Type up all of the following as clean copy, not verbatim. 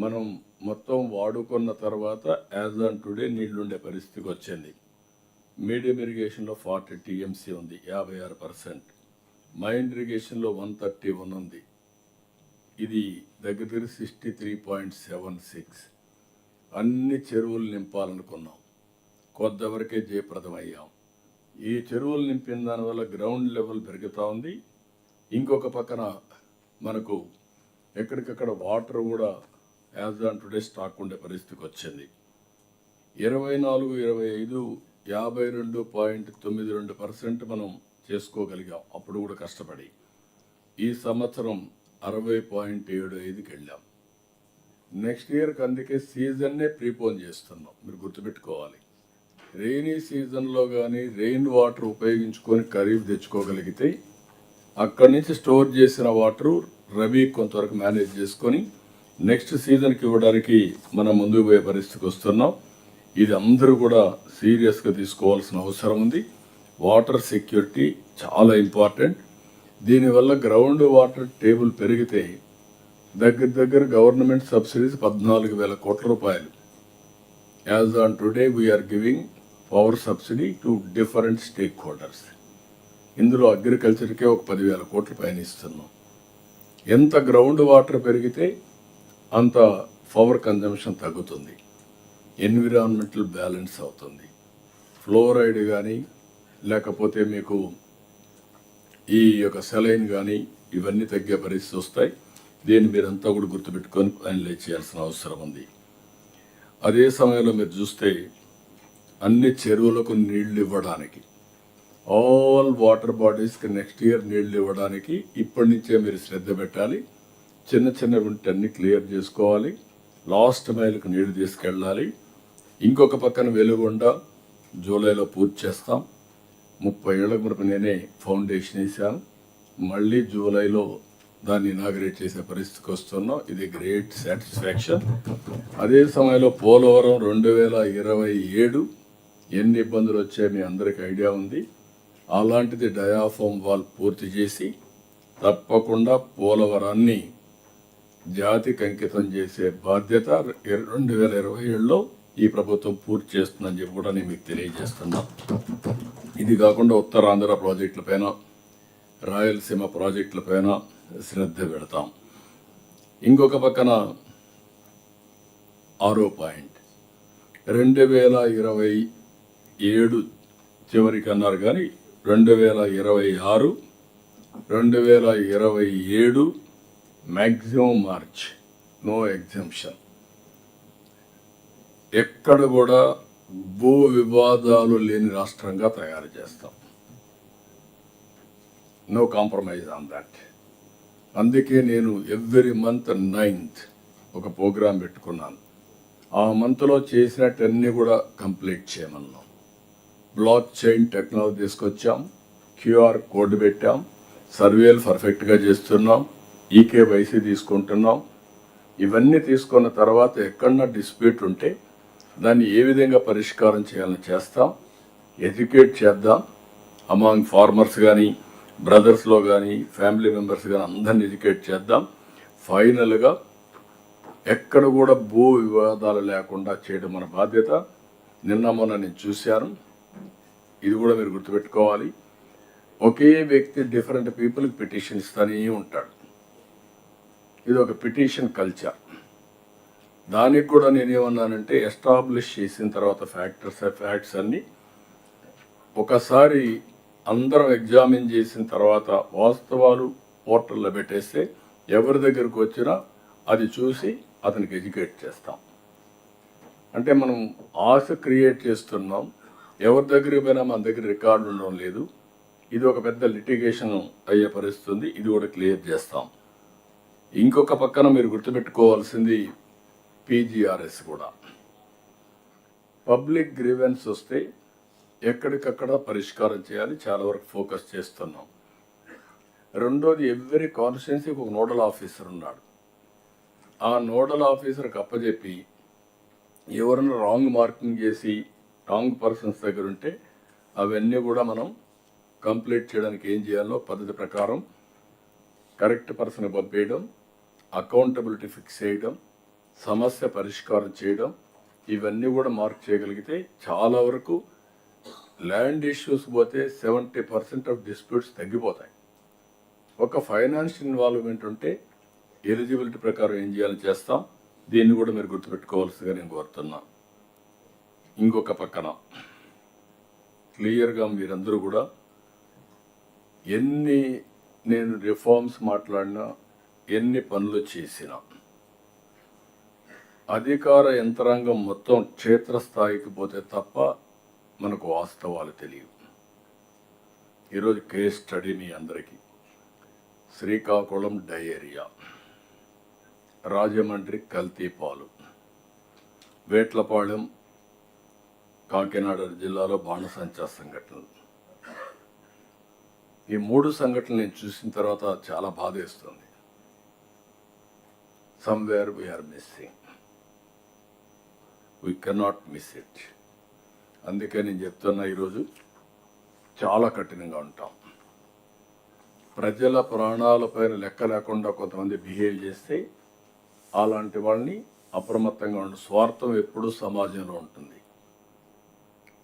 మనం మొత్తం వాడుకున్న తర్వాత యాజ్ ఆన్ టుడే నీళ్లుండే పరిస్థితికి వచ్చింది. మీడియం ఇరిగేషన్లో 40 టీఎంసీ ఉంది, 56%. మైన్ ఇరిగేషన్లో 131 ఉంది, ఇది దగ్గర 63.76. అన్ని చెరువులు నింపాలనుకున్నాం, కొద్దివరకే జయప్రదమయ్యాం. ఈ చెరువులు నింపిన దానివల్ల గ్రౌండ్ లెవెల్ పెరుగుతూ ఉంది. ఇంకొక పక్కన మనకు ఎక్కడికక్కడ వాటర్ కూడా యాజ్ ఆన్ టుడే స్టాక్ ఉండే పరిస్థితికి వచ్చింది. 24, 25, 52.92% మనం చేసుకోగలిగాం, అప్పుడు కూడా కష్టపడి. ఈ సంవత్సరం 60.75కి వెళ్ళాం. నెక్స్ట్ ఇయర్కి అందుకే సీజన్నే ప్రీపోన్ చేస్తున్నాం. మీరు గుర్తుపెట్టుకోవాలి, రెయినీ సీజన్లో కానీ రెయిన్ వాటర్ ఉపయోగించుకొని ఖరీఫ్ తెచ్చుకోగలిగితే అక్కడి నుంచి స్టోర్ చేసిన వాటరు రబీ కొంతవరకు మేనేజ్ చేసుకొని నెక్స్ట్ సీజన్కి ఇవ్వడానికి మనం ముందుకు పోయే పరిస్థితికి వస్తున్నాం. ఇది అందరూ కూడా సీరియస్గా తీసుకోవాల్సిన అవసరం ఉంది. వాటర్ సెక్యూరిటీ చాలా ఇంపార్టెంట్. దీనివల్ల గ్రౌండ్ వాటర్ టేబుల్ పెరిగితే దగ్గర గవర్నమెంట్ సబ్సిడీస్ 14,000 కోట్ల రూపాయలు. As on today we are giving power subsidy to different stakeholders. ఇందులో అగ్రికల్చర్కే ఒక 10,000 కోట్ల పైన ఇస్తున్నాం. ఎంత గ్రౌండ్ వాటర్ పెరిగితే అంత పవర్ కన్జంప్షన్ తగ్గుతుంది, ఎన్విరాన్మెంటల్ బ్యాలెన్స్ అవుతుంది. ఫ్లోరైడ్ కానీ లేకపోతే మీకు ఈ యొక్క సెలైన్ కానీ ఇవన్నీ తగ్గే పరిస్థితి వస్తాయి. దీన్ని మీరంతా కూడా గుర్తుపెట్టుకొని ఫైనలైజ్ చేయాల్సిన అవసరం ఉంది. అదే సమయంలో మీరు చూస్తే అన్ని చెరువులకు నీళ్లు ఇవ్వడానికి, ఆల్ వాటర్ బాడీస్కి నెక్స్ట్ ఇయర్ నీళ్లు ఇవ్వడానికి ఇప్పటి నుంచే మీరు శ్రద్ధ పెట్టాలి. చిన్న ఉంటే అన్ని క్లియర్ చేసుకోవాలి. లాస్ట్ మైల్కి నీళ్లు తీసుకెళ్ళాలి. ఇంకొక పక్కన వెలుగొండ జూలైలో పూర్తి చేస్తాం. 30 ఏళ్ల వరకు నేనే ఫౌండేషన్ వేసాను. మళ్ళీ జూలైలో దాన్ని ఇనాగ్రేట్ చేసే పరిస్థితికి వస్తున్నాం. ఇది గ్రేట్ సాటిస్ఫాక్షన్. అదే సమయంలో పోలవరం 2027 ఎన్ని ఇబ్బందులు వచ్చాయో మీ అందరికీ ఐడియా ఉంది. అలాంటిది డయాఫామ్ వాల్ పూర్తి చేసి తప్పకుండా పోలవరాన్ని జాతికి అంకితం చేసే బాధ్యత 2027లో ఈ ప్రభుత్వం పూర్తి చేస్తుందని చెప్పి కూడా నేను మీకు తెలియజేస్తున్నా. ఇది కాకుండా ఉత్తరాంధ్ర ప్రాజెక్టులపైన, రాయలసీమ ప్రాజెక్టులపైన శ్రద్ధ పెడతాం. ఇంకొక పక్కన 6వ పాయింట్, 2027 చివరికి అన్నారు కానీ 2026, 2027 మ్యాక్సిమం మార్చ్ నో ఎగ్జంప్షన్. ఎక్కడ కూడా భూ వివాదాలు లేని రాష్ట్రంగా తయారు చేస్తాం. No compromise on that. అందుకే నేను ఎవ్రీ మంత్ 9th ఒక ప్రోగ్రాం పెట్టుకున్నాను. ఆ మంత్లో చేసినట్టన్నీ కూడా కంప్లీట్ చేయమన్నాం. బ్లాక్ చైన్ టెక్నాలజీ తీసుకొచ్చాం, క్యూఆర్ కోడ్ పెట్టాం, సర్వేలు పర్ఫెక్ట్గా చేస్తున్నాం, ఈకేవైసీ తీసుకుంటున్నాం. ఇవన్నీ తీసుకున్న తర్వాత ఎక్కడన్నా డిస్ప్యూట్ ఉంటే దాన్ని ఏ విధంగా పరిష్కారం చేయాలని చేస్తాం. ఎడ్యుకేట్ చేద్దాం అమాంగ్ ఫార్మర్స్ కానీ, బ్రదర్స్లో కానీ, ఫ్యామిలీ మెంబర్స్ కానీ అందరిని ఎడ్యుకేట్ చేద్దాం. ఫైనల్గా ఎక్కడ కూడా భూ వివాదాలు లేకుండా చేయడం మన బాధ్యత. మొన్న నేను చూశాను, ఇది కూడా మీరు గుర్తుపెట్టుకోవాలి. ఒకే వ్యక్తి డిఫరెంట్ పీపుల్కి పిటిషన్ ఇస్తూనే ఉంటాడు. ఇది ఒక పిటిషన్ కల్చర్. దానికి కూడా నేనేమన్నానంటే ఎస్టాబ్లిష్ చేసిన తర్వాత ఫ్యాక్ట్స్ అన్నీ ఒకసారి అందరం ఎగ్జామిన్ చేసిన తర్వాత వాస్తవాలు పోర్టల్లో పెట్టేస్తే ఎవరి దగ్గరకు వచ్చినా అది చూసి అతనికి ఎడ్యుకేట్ చేస్తాం. అంటే మనం ఆశ క్రియేట్ చేస్తున్నాం. ఎవరి దగ్గరికి పోయినా మన దగ్గర రికార్డు ఉండడం లేదు. ఇది ఒక పెద్ద లిటిగేషన్ అయ్యే పరిస్థితుంది. ఇది కూడా క్లియర్ చేస్తాం. ఇంకొక పక్కన మీరు గుర్తుపెట్టుకోవాల్సింది పీజీఆర్ఎస్ కూడా. పబ్లిక్ గ్రీవెన్స్ వస్తే ఎక్కడికక్కడ పరిష్కారం చేయాలి, చాలా వరకు ఫోకస్ చేస్తున్నాం. రెండోది, ఎవ్రీ కాన్స్టిట్యున్సీకి ఒక నోడల్ ఆఫీసర్ ఉన్నాడు. ఆ నోడల్ ఆఫీసర్కి అప్పచెప్పి ఎవరైనా రాంగ్ మార్కింగ్ చేసి రాంగ్ పర్సన్స్ దగ్గర ఉంటే అవన్నీ కూడా మనం కంప్లీట్ చేయడానికి ఏం చేయాలో పద్ధతి ప్రకారం కరెక్ట్ పర్సన్ పంపేయడం, అకౌంటబిలిటీ ఫిక్స్ చేయడం, సమస్య పరిష్కారం చేయడం, ఇవన్నీ కూడా మార్క్ చేయగలిగితే చాలా వరకు ల్యాండ్ ఇష్యూస్ పోతే 70% ఆఫ్ డిస్ప్యూట్స్ తగ్గిపోతాయి. ఒక ఫైనాన్స్ ఇన్వాల్వ్మెంట్ ఉంటే ఎలిజిబిలిటీ ప్రకారం ఏం చేయాలని చేస్తాం. దీన్ని కూడా మీరు గుర్తుపెట్టుకోవాల్సిగా నేను కోరుతున్నా. ఇంకొక పక్కన క్లియర్గా మీరందరూ కూడా ఎన్ని నేను రిఫార్మ్స్ మాట్లాడినా, ఎన్ని పనులు చేసినా అధికార యంత్రాంగం మొత్తం క్షేత్రస్థాయికి పోతే తప్ప మనకు వాస్తవాలు తెలియవు. ఈరోజు కేస్ స్టడీ మీ అందరికీ. శ్రీకాకుళం డయేరియా, రాజమండ్రి కల్తీ పాలు, వేట్లపాళెం కాకినాడ జిల్లాలో బాణసంచా సంఘటనలు. ఈ 3 సంఘటనలు నేను చూసిన తర్వాత చాలా బాధేస్తుంది. Somewhere we are missing, we cannot miss it. అందుకే నేను చెప్తున్నా, ఈరోజు చాలా కఠినంగా ఉంటాం. ప్రజల ప్రాణాలపైన లెక్క లేకుండా కొంతమంది బిహేవ్ చేస్తే అలాంటి వాళ్ళని అప్రమత్తంగా ఉండే. స్వార్థం ఎప్పుడూ సమాజంలో ఉంటుంది.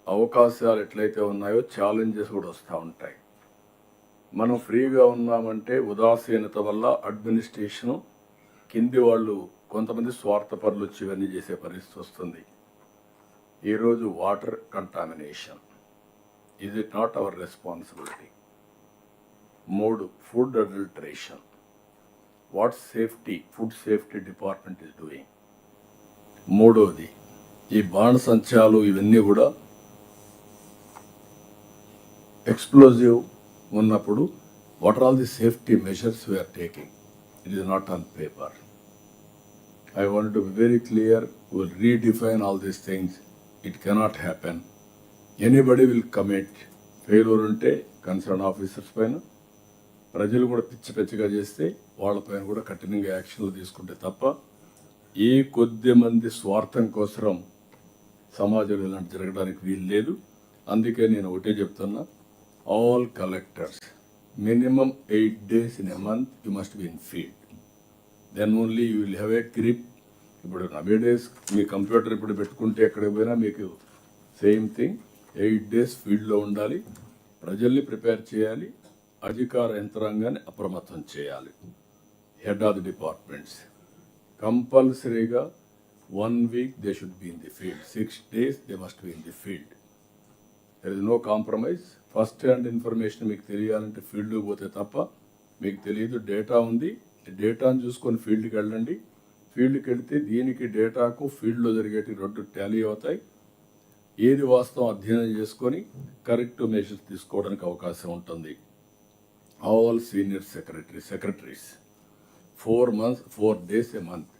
అవకాశాలు ఎట్లయితే ఉన్నాయో ఛాలెంజెస్ కూడా వస్తూ ఉంటాయి. మనం ఫ్రీగా ఉన్నామంటే ఉదాసీనత వల్ల అడ్మినిస్ట్రేషను కింది వాళ్ళు కొంతమంది స్వార్థపరులు వచ్చి ఇవన్నీ చేసే పరిస్థితి వస్తుంది. ఈరోజు water contamination, is it not our responsibility? 3, food adulteration, what safety, food safety department is doing. 3వది ఈ బాణసంచాలు, ఇవన్నీ కూడా ఎక్స్ప్లోజివ్ ఉన్నప్పుడు what are all the safety measures we're taking? It is not on paper. I want to be very clear, we'll redefine all these things. It cannot happen. Anybody will commit failure unte concern officers పైన, ప్రజలు కూడా పిచ్చిగా చేస్తే వాళ్ళపైన కూడా కఠినంగా యాక్షన్లు తీసుకుంటే తప్ప ఏ కొద్ది మంది స్వార్థం కోసం సమాజంలో ఇలాంటి జరగడానికి వీలు లేదు. అందుకే నేను ఒకటే చెప్తున్నా, all collectors minimum 8 days in a month you must be in field. Then only you will have a grip. ఇప్పుడు నవే డేస్ మీ కంప్యూటర్ ఇప్పుడు పెట్టుకుంటే ఎక్కడికి పోయినా మీకు సేమ్ థింగ్. 8 days ఫీల్డ్లో ఉండాలి, ప్రజల్ని ప్రిపేర్ చేయాలి, అధికార యంత్రాంగాన్ని అప్రమత్తం చేయాలి. హెడ్ ఆఫ్ ది డిపార్ట్మెంట్స్ కంపల్సరీగా 1 week they should be in the field. 6 days they must be in the field. There is no compromise. First hand information మీకు తెలియాలంటే ఫీల్డ్కి పోతే తప్ప మీకు తెలియదు. డేటా ఉంది, డేటాను చూసుకొని ఫీల్డ్కి వెళ్ళండి. ఫీల్డ్కి వెళితే దీనికి డేటాకు ఫీల్డ్లో జరిగేటి 2 టాలీ అవుతాయి. ఏది వాస్తవం అధ్యయనం చేసుకొని కరెక్ట్ మెజర్స్ తీసుకోవడానికి అవకాశం ఉంటుంది. All senior secretaries 4 days a month